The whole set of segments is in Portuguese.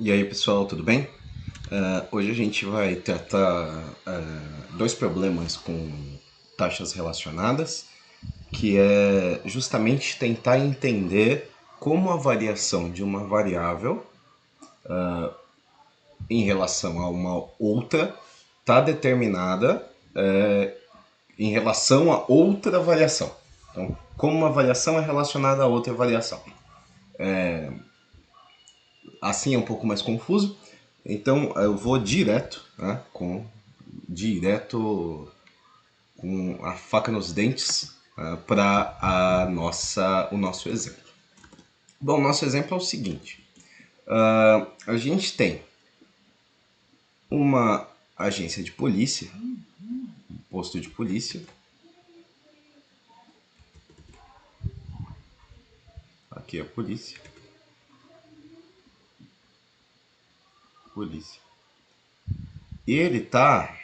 E aí pessoal, tudo bem? Hoje a gente vai tratar dois problemas com taxas relacionadas, que é justamente tentar entender como a variação de uma variável em relação a uma outra está determinada em relação a outra variação. Então, como uma variação é relacionada a outra variação. Assim é um pouco mais confuso, então eu vou direto, né, direto com a faca nos dentes para o nosso exemplo. Bom, nosso exemplo é o seguinte: a gente tem uma agência de polícia, um posto de polícia. Aqui é a polícia. Polícia. E ele está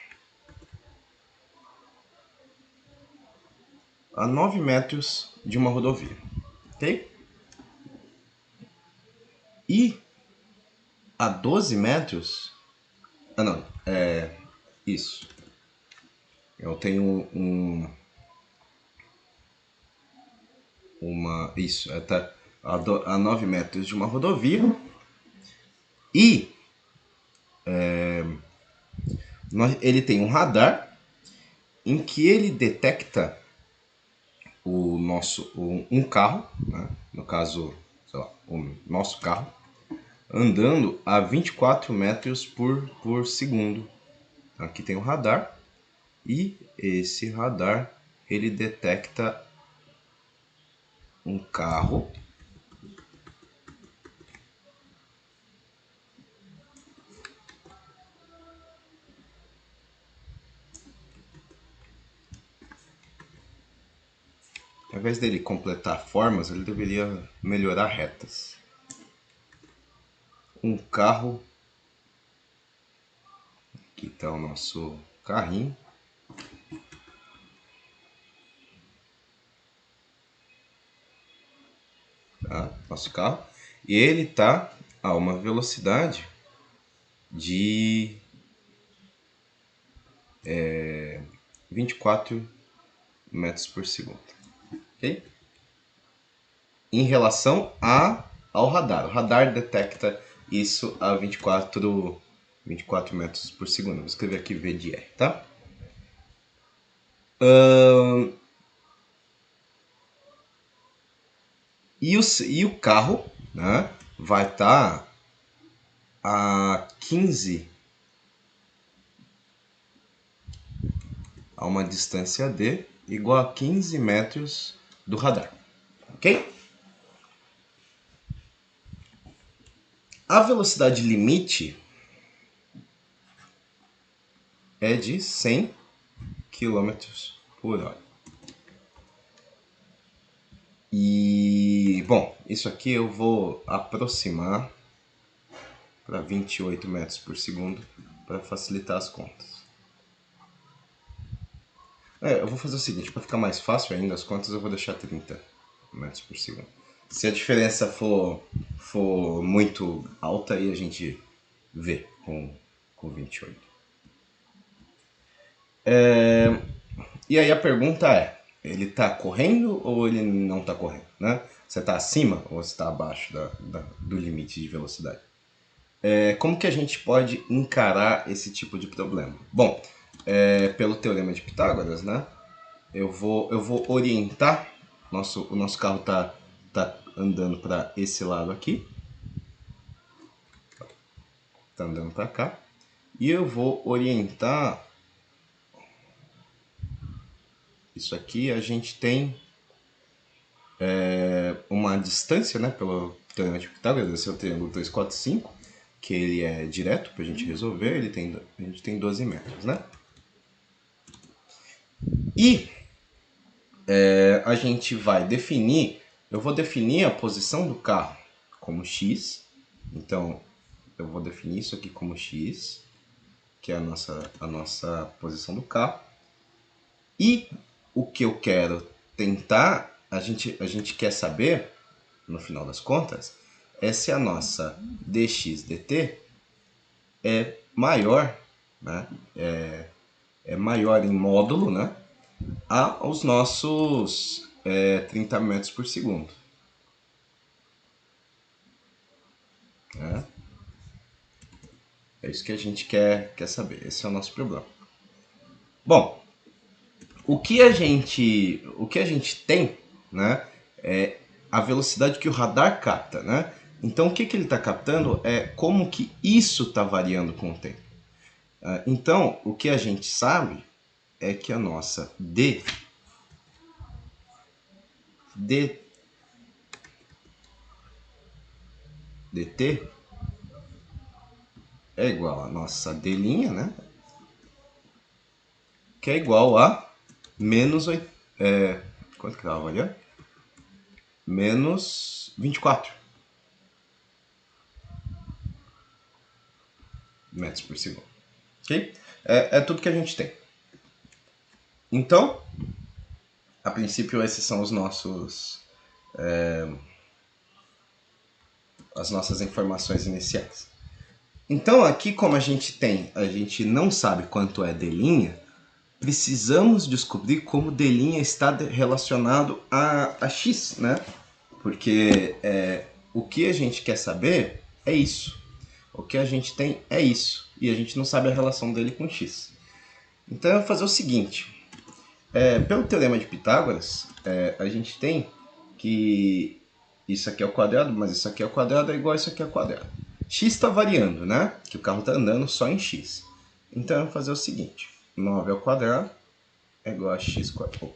a 9 metros de uma rodovia, ok? E a 12 metros. Ah, não, isso. Eu tenho isso, tá a 9 metros de uma rodovia. E ele tem um radar em que ele detecta um carro, né? No caso, sei lá, o nosso carro, andando a 24 metros por segundo. Aqui tem o radar e esse radar ele detecta um carro ao invés dele completar formas, ele deveria melhorar retas. Um carro, aqui está o nosso carrinho. Tá? Nosso carro. E ele está a uma velocidade de 24 metros por segundo. Okay? Em relação ao radar. O radar detecta isso a 24 metros por segundo. Vou escrever aqui V de R, tá? E o carro, né, vai estar a 15, a uma distância D igual a 15 metros do radar. Ok? A velocidade limite é de 100 km por hora. E, bom, isso aqui eu vou aproximar para 28 metros por segundo para facilitar as contas. Eu vou fazer o seguinte, para ficar mais fácil ainda as contas, eu vou deixar 30 metros por segundo. Se a diferença for muito alta, aí a gente vê com 28. E aí a pergunta é, ele está correndo ou ele não está correndo? Né? Você está acima ou você está abaixo do limite de velocidade? Como que a gente pode encarar esse tipo de problema? Bom, pelo teorema de Pitágoras, né? Eu vou orientar, o nosso carro tá andando para esse lado aqui, tá andando para cá, e eu vou orientar isso aqui. A gente tem uma distância, né, pelo teorema de Pitágoras, esse é o triângulo 3, 4, 5, que ele é direto para a gente resolver, a gente tem 12 metros, né? E a gente vai definir, eu vou definir a posição do carro como x, então eu vou definir isso aqui como x, que é a nossa posição do carro, e o que eu quero tentar, a gente quer saber, no final das contas, é se a nossa dx dt é maior, né? É maior em módulo, né? Aos nossos 30 metros por segundo. Né? É isso que a gente quer saber. Esse é o nosso problema. Bom, o que a gente tem, né, é a velocidade que o radar capta, né? Então o que ele está captando é como que isso está variando com o tempo. Então o que a gente sabe é que a nossa dt é igual a nossa d', né? Que é igual a menos quanto que estava variando? Menos 24 metros por segundo. Ok? É tudo que a gente tem. Então, a princípio, esses são os nossos as nossas informações iniciais. Então, aqui como a gente não sabe quanto é d', precisamos descobrir como d' está relacionado a x, né? Porque o que a gente quer saber é isso. O que a gente tem é isso. E a gente não sabe a relação dele com x. Então, eu vou fazer o seguinte. Pelo teorema de Pitágoras, a gente tem que isso aqui é o quadrado, mas isso aqui é o quadrado, é igual a isso aqui ao quadrado. X está variando, né? Que o carro está andando só em x. Então, eu vou fazer o seguinte. 9 ao quadrado é igual a x quadrado.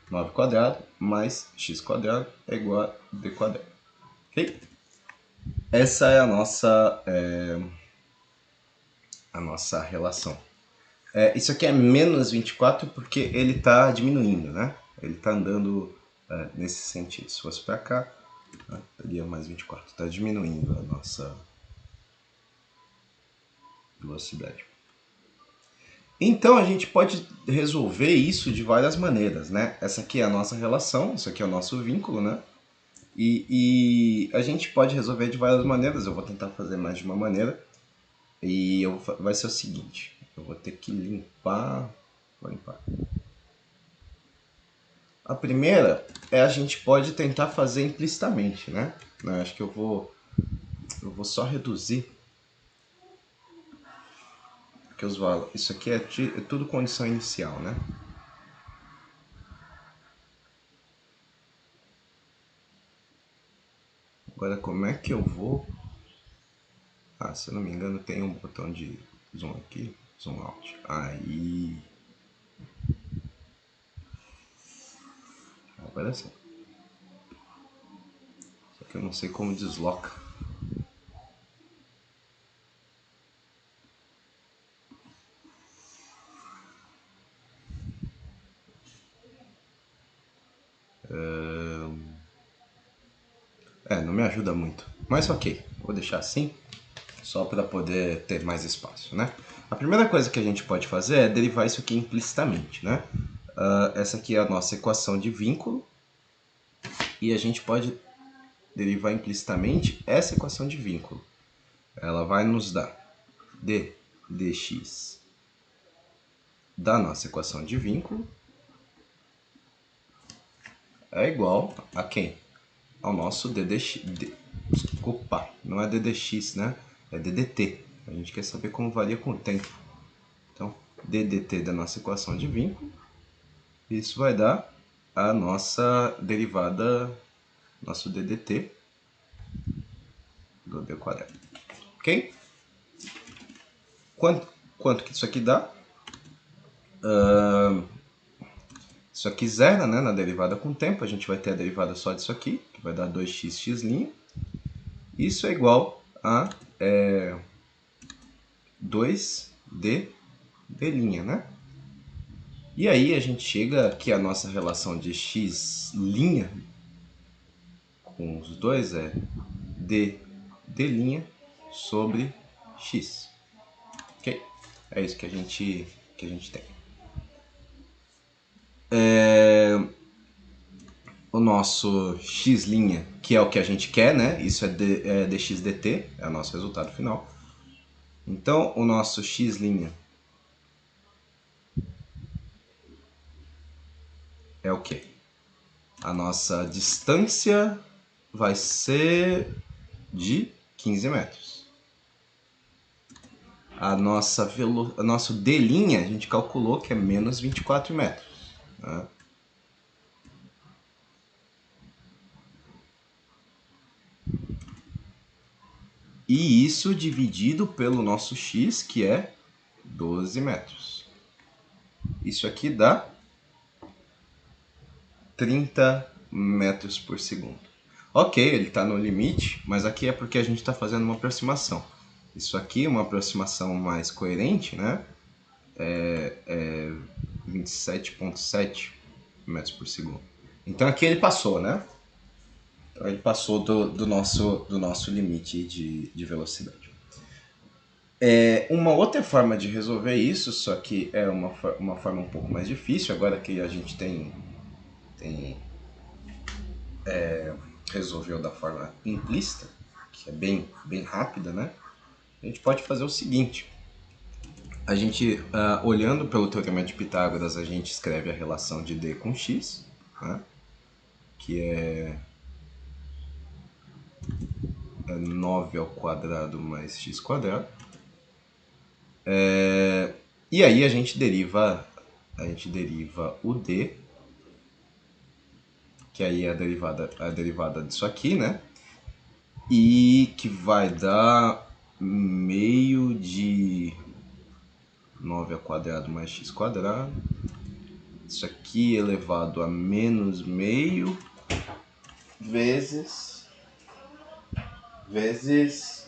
9 quadrado mais x quadrado é igual a d quadrado. Ok? Essa é a nossa relação. Isso aqui é menos 24 porque ele está diminuindo, né? Ele está andando nesse sentido. Se fosse para cá, teria mais 24. Está diminuindo a nossa velocidade. Então a gente pode resolver isso de várias maneiras, né? Essa aqui é a nossa relação, isso aqui é o nosso vínculo, né? E a gente pode resolver de várias maneiras. Eu vou tentar fazer mais de uma maneira. E vai ser o seguinte. Eu vou ter que limpar. Vou limpar. A primeira a gente pode tentar fazer implicitamente, né? Eu acho que eu vou só reduzir. Porque isso aqui é tudo condição inicial, né? Agora como é que eu vou... se eu não me engano tem um botão de zoom aqui. Zoom out. Aí... Agora sim. Só que eu não sei como desloca. Não me ajuda muito. Mas ok, vou deixar assim, só para poder ter mais espaço, né? A primeira coisa que a gente pode fazer é derivar isso aqui implicitamente, né? Essa aqui é a nossa equação de vínculo, e a gente pode derivar implicitamente essa equação de vínculo. Ela vai nos dar dx da nossa equação de vínculo é igual a quem? Ao nosso ddx. Desculpa, não é ddx, né? É ddt. A gente quer saber como varia com o tempo. Então, ddt da nossa equação de vínculo, isso vai dar a nossa derivada, nosso ddt do d quadrado. Ok? Quanto que isso aqui dá? Isso aqui zera, né, na derivada com o tempo. A gente vai ter a derivada só disso aqui, que vai dar 2x'. Isso é igual a 2d d', né? E aí a gente chega que a nossa relação de x' com os dois é d' sobre x. Ok? É isso que a gente tem. o nosso x', que é o que a gente quer, né? Isso é dx dt, é o nosso resultado final. Então, o nosso x' é o quê? A nossa distância vai ser de 15 metros. O nosso d', a gente calculou que é menos 24 metros. Né? E isso dividido pelo nosso x, que é 12 metros. Isso aqui dá 30 metros por segundo. Ok, ele está no limite, mas aqui é porque a gente está fazendo uma aproximação. Isso aqui, uma aproximação mais coerente, né? É 27,7 metros por segundo. Então aqui ele passou, né? Então ele passou do nosso limite de velocidade. Uma outra forma de resolver isso, só que é uma forma um pouco mais difícil, agora que a gente resolveu da forma implícita, que é bem rápida, né? A gente pode fazer o seguinte. A gente, olhando pelo Teorema de Pitágoras, a gente escreve a relação de d com x, né? Que é 9 ao quadrado mais x quadrado. E aí a gente deriva o d, que aí é a derivada disso aqui, né? E que vai dar meio de 9 ao quadrado mais x quadrado. Isso aqui elevado a menos meio vezes 2x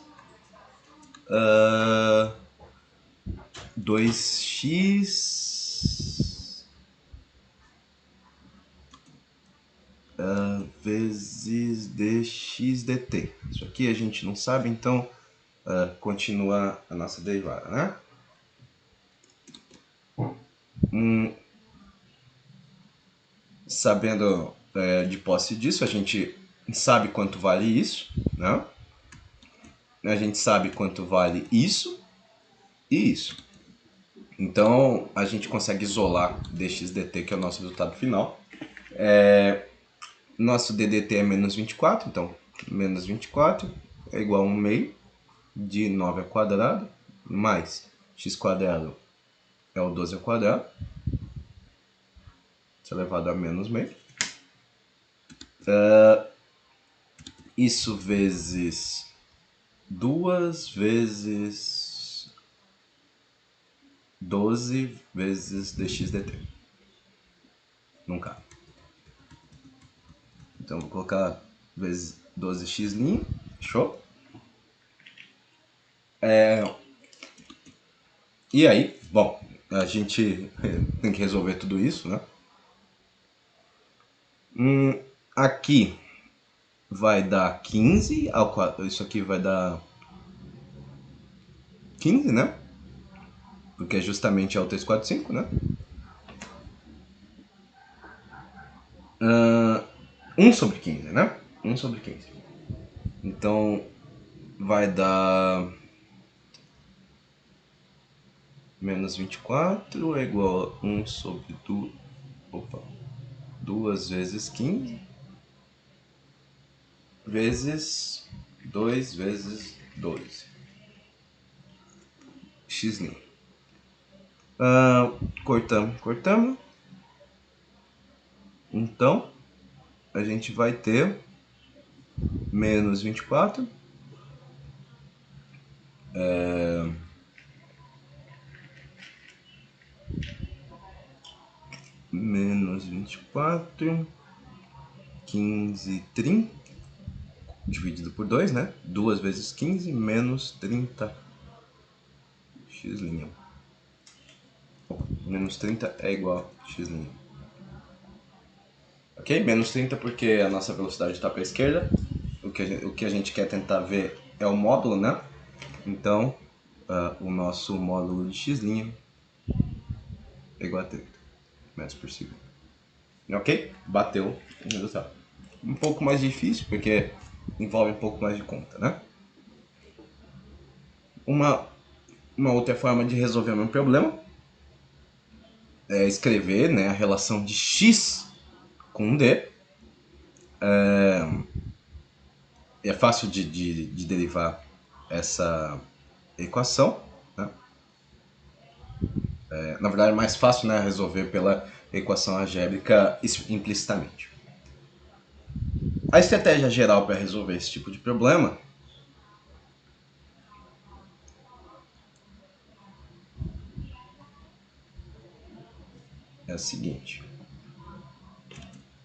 vezes dx dt. Isso aqui a gente não sabe, então continua a nossa derivada, né? Sabendo de posse disso, a gente sabe quanto vale isso, né? A gente sabe quanto vale isso e isso. Então a gente consegue isolar dx dt, que é o nosso resultado final. Nosso ddt é menos 24, então menos 24 é igual a 1 meio de 9 ao quadrado, mais x quadrado é o 12 ao quadrado, isso é elevado a menos meio. Isso vezes 2 vezes 12 vezes dx dt. Não cabe. Então vou colocar vezes 12x', show? E aí, bom, a gente tem que resolver tudo isso, né? Aqui vai dar 15 ao quadrado, isso aqui vai dar 15, né? Porque é justamente é o 345, né? 1 sobre 15, né? 1 sobre 15. Então vai dar menos 24 é igual a 1 sobre 2 vezes 15 vezes 2 vezes 12. X'. Cortamos. Então a gente vai ter menos 24 menos 24, 15, 30, dividido por 2, né? 2 vezes 15 menos 30 x'. Menos 30 é igual a x'. Ok? Menos 30 porque a nossa velocidade está para a esquerda. O que a gente quer tentar ver é o módulo, né? Então, o nosso módulo de x' é igual a 30 metros por segundo. Ok? Bateu o resultado. Um pouco mais difícil, porque envolve um pouco mais de conta, né? Uma, uma outra forma de resolver o mesmo problema é escrever, né, a relação de x com d. É fácil de derivar essa equação. Né? Na verdade, é mais fácil, né, resolver pela equação algébrica implicitamente. A estratégia geral para resolver esse tipo de problema é a seguinte.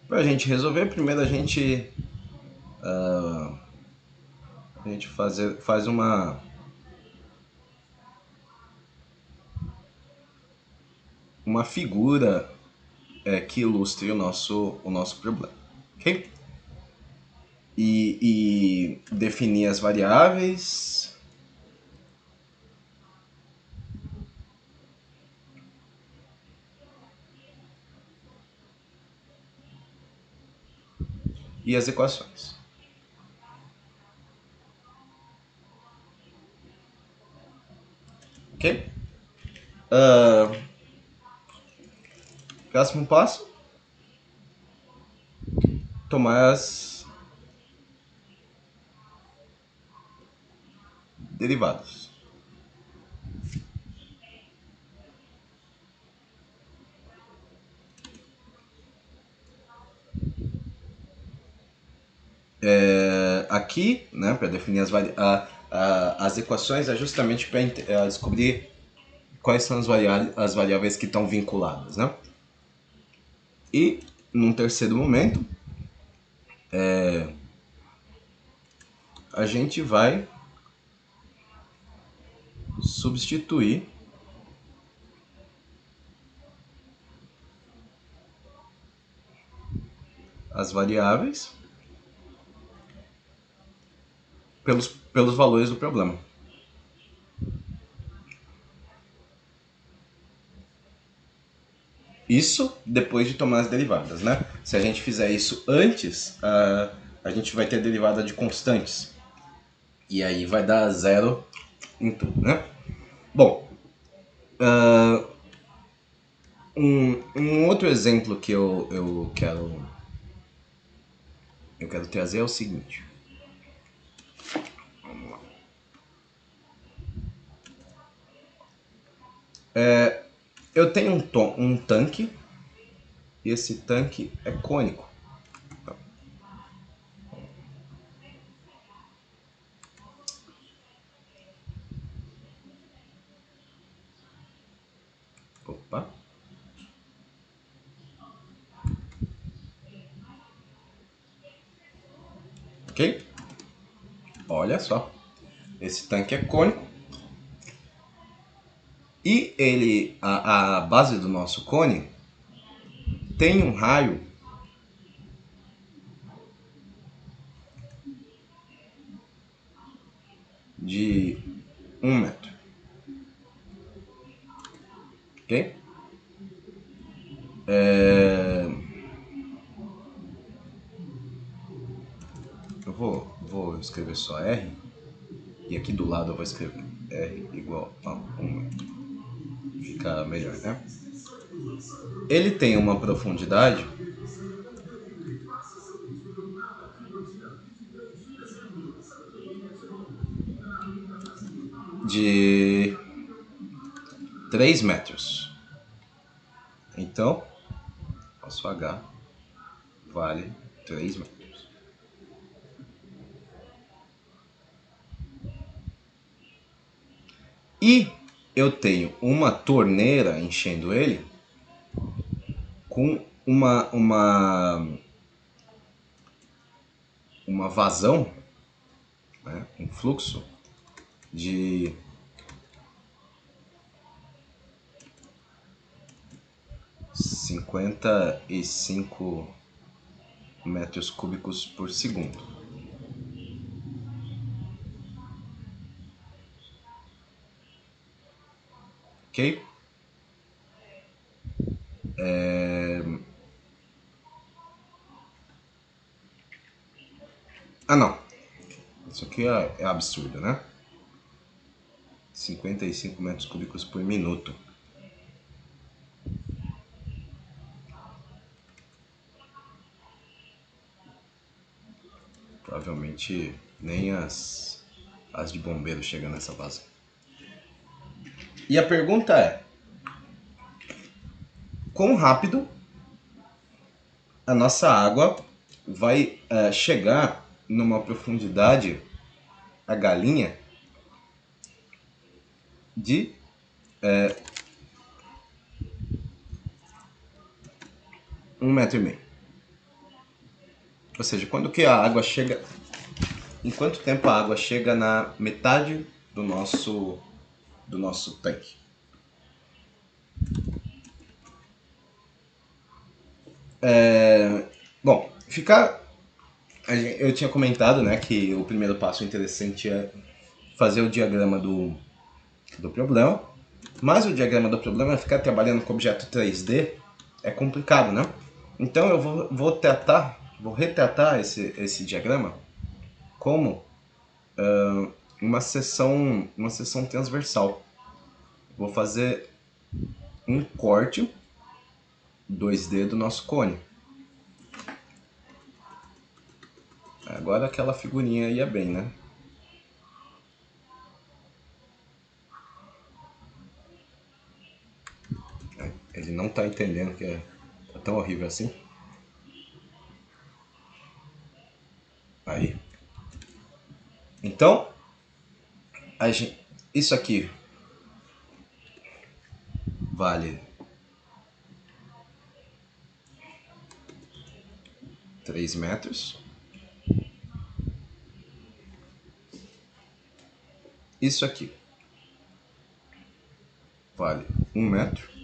Para a gente resolver, primeiro a gente faz uma figura que ilustre o nosso problema. Ok? E definir as variáveis e as equações. Ok? Próximo passo: tomar as derivadas. Aqui, né, para definir as equações, é justamente para descobrir quais são as variáveis que estão vinculadas. Né? E, num terceiro momento, a gente vai substituir as variáveis pelos valores do problema. Isso depois de tomar as derivadas, né? Se a gente fizer isso antes, a gente vai ter derivada de constantes. E aí vai dar zero em tudo, né? Bom, um outro exemplo que eu quero trazer é o seguinte. Vamos lá. Eu tenho um tanque e esse tanque é cônico. Opa. Ok? Olha só. Esse tanque é cônico. E a base do nosso cone tem um raio de 1 metro. Ok? Eu vou escrever só R. E aqui do lado eu vou escrever R igual a 1 metro. Fica melhor, né? Ele tem uma profundidade de 3 metros. Então, nosso H vale 3 metros. E eu tenho uma torneira enchendo ele com uma vazão, né, um fluxo de 55 metros cúbicos por segundo. Ok? aqui é absurdo, né? 55 metros cúbicos por minuto. Provavelmente nem as de bombeiro chegam nessa base. E a pergunta é: quão rápido a nossa água vai chegar numa profundidade, a galinha, de 1,5 m? Ou seja, quando que a água chega... Em quanto tempo a água chega na metade do nosso tanque? Bom, eu tinha comentado, né, que o primeiro passo interessante é fazer o diagrama do problema, mas o diagrama do problema, ficar trabalhando com objeto 3D, é complicado, né? Então eu vou retratar esse diagrama como uma seção transversal. Vou fazer um corte 2D do nosso cone. Agora aquela figurinha ia bem, né? Ele não tá entendendo que é tão horrível assim. Aí. Então, isso aqui vale 3 metros. Isso aqui vale 1 metro.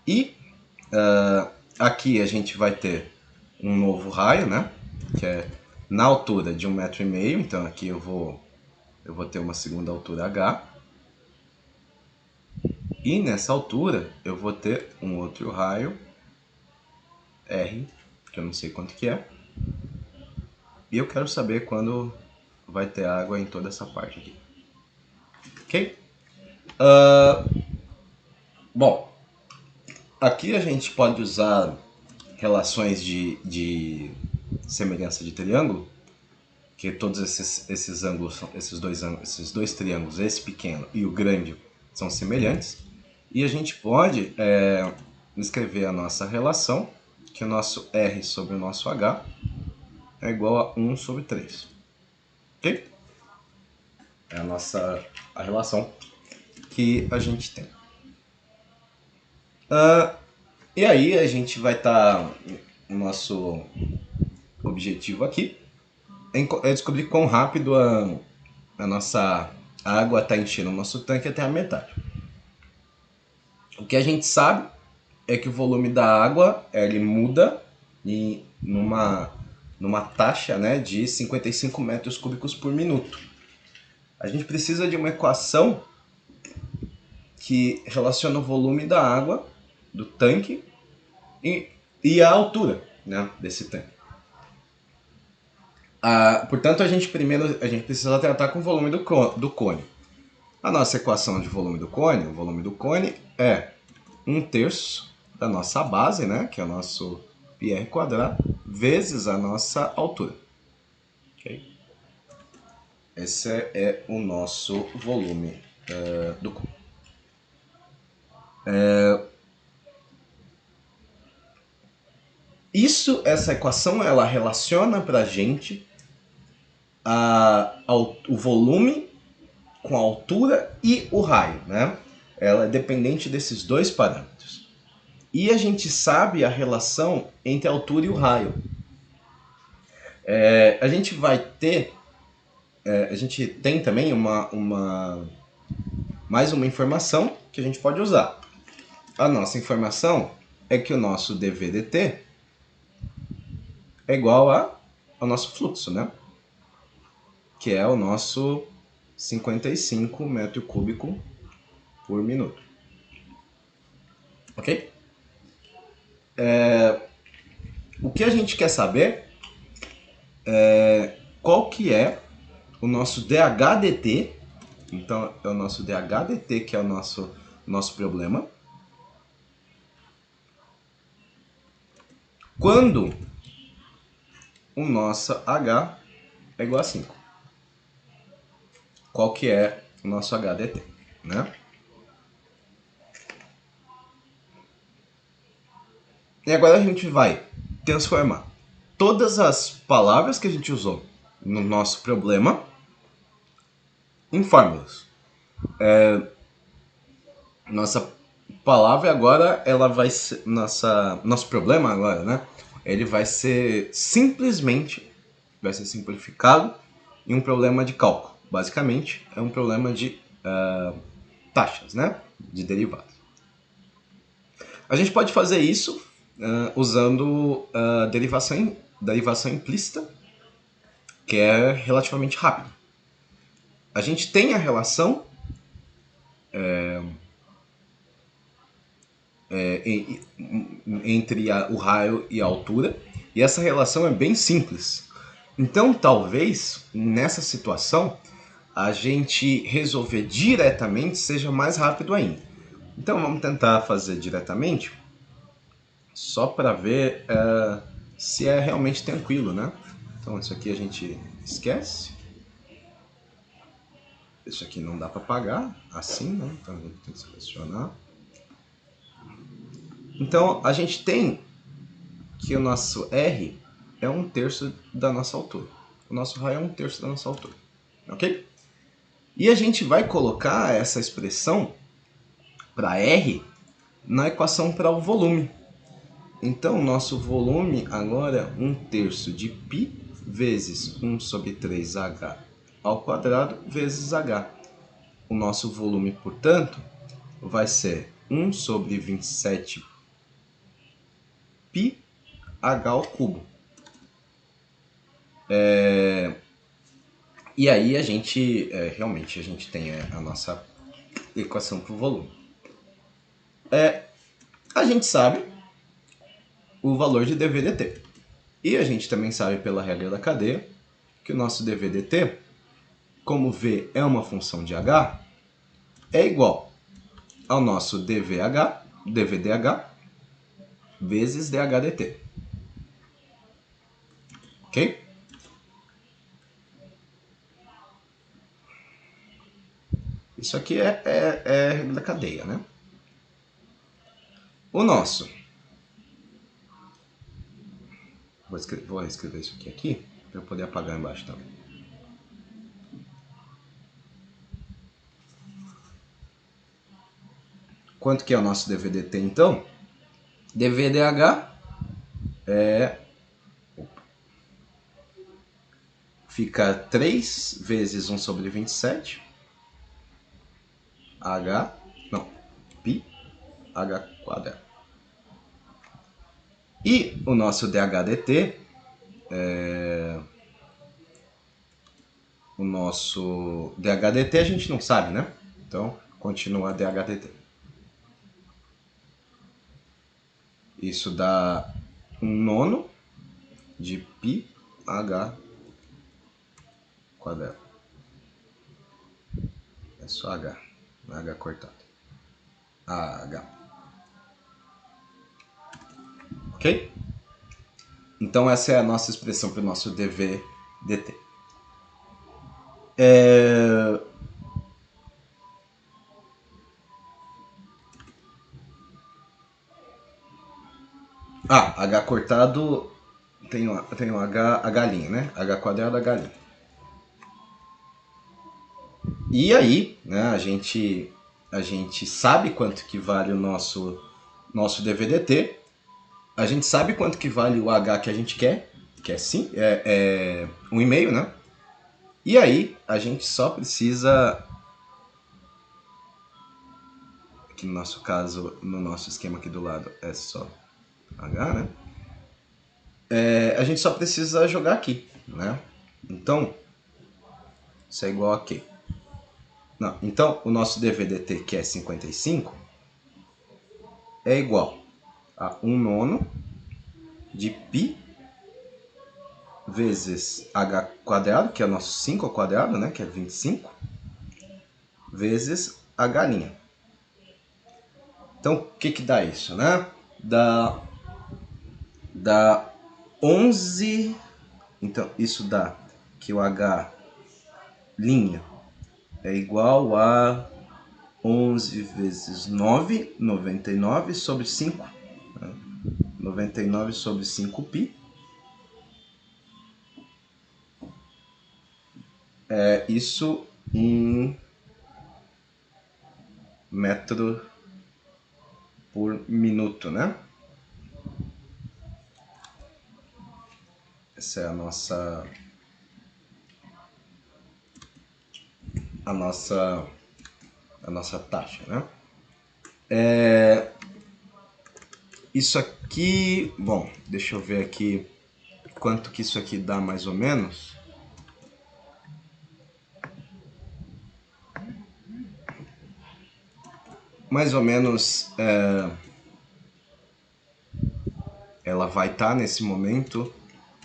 E aqui a gente vai ter um novo raio, né? Que é na altura de 1,5 m. Então aqui eu vou ter uma segunda altura H. E nessa altura eu vou ter um outro raio R, que eu não sei quanto que é. E eu quero saber quando vai ter água em toda essa parte aqui. Ok? Bom, aqui a gente pode usar relações de semelhança de triângulo, que todos esses ângulos, esses dois triângulos, esse pequeno e o grande, são semelhantes. E a gente pode escrever a nossa relação, que o nosso R sobre o nosso H é igual a 1 sobre 3. Ok? É a relação que a gente tem. E aí a gente vai estar... O nosso objetivo aqui é descobrir quão rápido a nossa água está enchendo o nosso tanque até a metade. O que a gente sabe é que o volume da água ele muda numa taxa, né, de 55 metros cúbicos por minuto. A gente precisa de uma equação que relaciona o volume da água do tanque e a altura, né, desse tanque. Portanto, a gente precisa tratar com o volume do cone. A nossa equação de volume do cone, o volume do cone é 1/3 da nossa base, né, que é o nosso πr quadrado, vezes a nossa altura. Okay? Esse é o nosso volume do cone. Essa equação, ela relaciona para a gente o volume com a altura e o raio, né? Ela é dependente desses dois parâmetros. E a gente sabe a relação entre a altura e o raio. A gente vai ter... a gente tem também mais uma informação que a gente pode usar. A nossa informação é que o nosso dV/dt é igual ao nosso fluxo, né? Que é o nosso 55 metro cúbico por minuto. Ok? O que a gente quer saber é qual que é o nosso DHDT. Então, é o nosso DHDT que é o nosso problema. Quando o nosso H é igual a 5. Qual que é o nosso HDT, né? E agora a gente vai transformar todas as palavras que a gente usou no nosso problema em fórmulas. Nossa palavra agora, ela vai ser, nosso problema agora, né? Ele vai ser simplificado em um problema de cálculo. Basicamente, é um problema de taxas, né? De derivados. A gente pode fazer isso usando derivação implícita, que é relativamente rápido. A gente tem a relação entre o raio e a altura, e essa relação é bem simples. Então, talvez, nessa situação, a gente resolver diretamente seja mais rápido ainda. Então, vamos tentar fazer diretamente, só para ver se é realmente tranquilo, né? Então, isso aqui a gente esquece. Isso aqui não dá para pagar assim, né? Então, a gente tem que selecionar. Então, a gente tem que o nosso R é 1/3 da nossa altura. O nosso raio é 1/3 da nossa altura. Ok? E a gente vai colocar essa expressão para R na equação para o volume. Então, o nosso volume agora é 1/3 de π vezes 1 sobre 3h ao quadrado vezes h. O nosso volume, portanto, vai ser 1 sobre 27 π h ao cubo. E aí a gente, realmente, a gente tem a nossa equação para o volume. A gente sabe o valor de dV/dt. E a gente também sabe pela regra da cadeia que o nosso dV/dt, como V é uma função de h, é igual ao nosso dV/dh vezes dH/dt. Ok? Isso aqui é a regra da cadeia, né? O nosso. Vou reescrever isso aqui para eu poder apagar embaixo também. Quanto que é o nosso dV/dt então? dV/dh fica 3 vezes 1 sobre 27 π h quadrado. E o nosso dH/dt o nosso dH/dt a gente não sabe, né? Então, continua dH/dt. Isso dá 1/9 de π h quadrado. É só h, h cortado. h. Ok? Então essa é a nossa expressão para o nosso dV/dt. H cortado tem o h', né? H quadrado, h'. E aí, né, a gente sabe quanto que vale o nosso dV/dt. A gente sabe quanto que vale o h que a gente quer, que é 1,5, né? E aí, a gente só precisa, que no nosso caso, no nosso esquema aqui do lado, é só h, né? A gente só precisa jogar aqui, né? Então, isso é igual a quê? Não, então, o nosso dV/dt, que é 55, é igual a 1/9 de π vezes h quadrado, que é o nosso 5 ao quadrado, né, que é 25, vezes h'. Então, o que que dá isso, né? Dá 11, então isso dá que o h' é igual a 11 vezes 9, 99 sobre 5, né? 99 sobre 5π. Isso em metro por minuto, né? Essa é a nossa taxa, né? Isso aqui, bom, deixa eu ver aqui quanto que isso aqui dá mais ou menos. Mais ou menos, ela vai estar nesse momento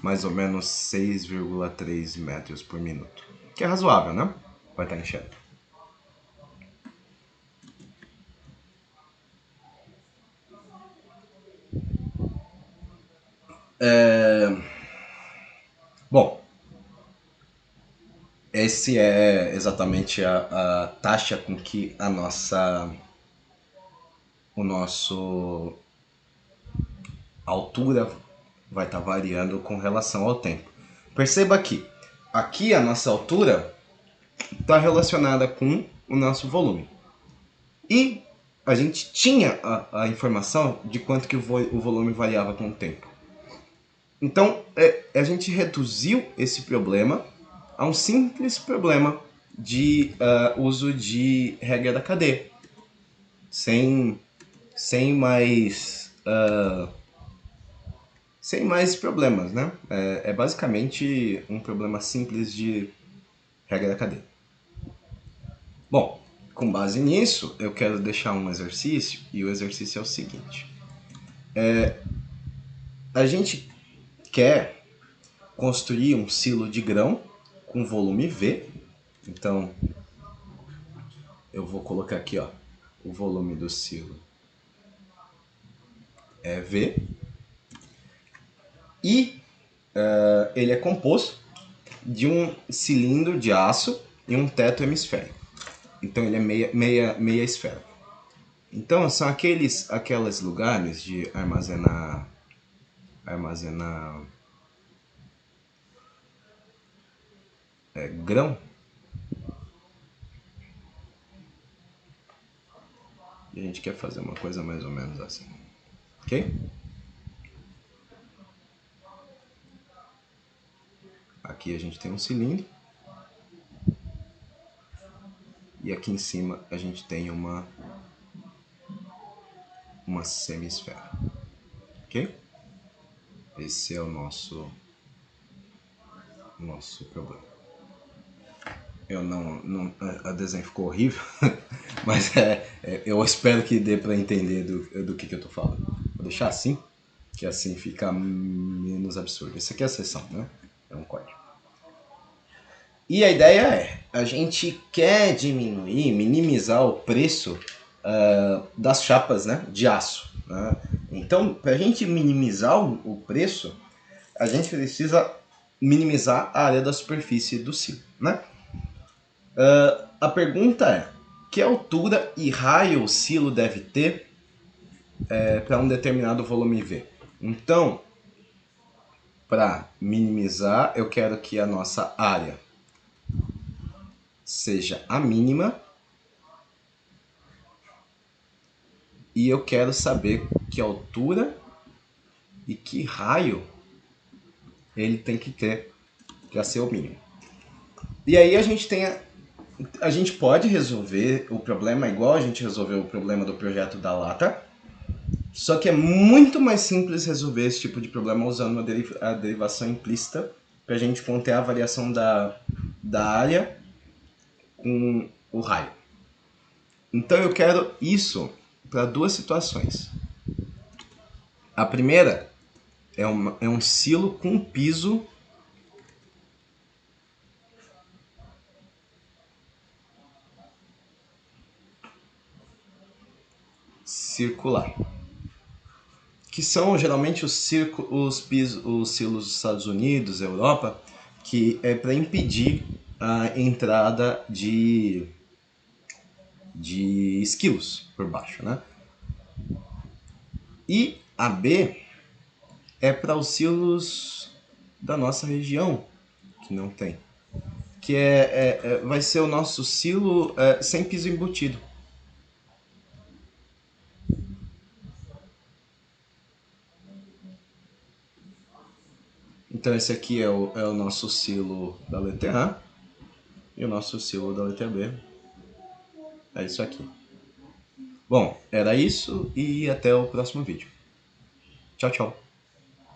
mais ou menos 6,3 metros por minuto, que é razoável, né? Vai estar enchendo. Bom, esse é exatamente a taxa com que o nosso altura vai estar variando com relação ao tempo. Perceba que aqui a nossa altura está relacionada com o nosso volume. E a gente tinha a informação de quanto que o volume variava com o tempo. Então, a gente reduziu esse problema a um simples problema de uso de regra da cadeia. Sem mais problemas, né? É basicamente um problema simples de regra da cadeia. Bom, com base nisso, eu quero deixar um exercício, e o exercício é o seguinte. A gente quer construir um silo de grão com volume V. Então, eu vou colocar aqui, ó, o volume do silo é V. E ele é composto de um cilindro de aço e um teto hemisférico. Então ele é meia esfera. Então são aqueles lugares de armazenar grão. E a gente quer fazer uma coisa mais ou menos assim. Ok? Aqui a gente tem um cilindro. E aqui em cima a gente tem uma semi-esfera. Ok? Esse é o nosso problema. Eu não a desenho ficou horrível, mas eu espero que dê para entender do que eu tô falando. Vou deixar assim, que assim fica menos absurdo. Isso aqui é a seção, né? É um código. E a ideia é, a gente quer minimizar o preço das chapas, né, de aço. Né? Então, para a gente minimizar o preço, a gente precisa minimizar a área da superfície do silo, né? A pergunta é, que altura e raio o silo deve ter para um determinado volume V? Então, para minimizar, eu quero que a nossa área seja a mínima e eu quero saber que altura e que raio ele tem que ter para ser o mínimo. E aí a gente pode resolver o problema igual a gente resolveu o problema do projeto da lata, só que é muito mais simples resolver esse tipo de problema usando a derivação implícita para a gente conter a variação da área com o raio. Então eu quero isso para duas situações. A primeira é um silo com piso circular, que são geralmente os silos dos Estados Unidos, Europa, que é para impedir a entrada de esquilos por baixo, né? E a B é para os silos da nossa região, que não tem. Que vai ser o nosso silo sem piso embutido. Então esse aqui é o nosso silo da letra A e o nosso silo da letra B. É isso aqui. Bom, era isso e até o próximo vídeo. Tchau, tchau.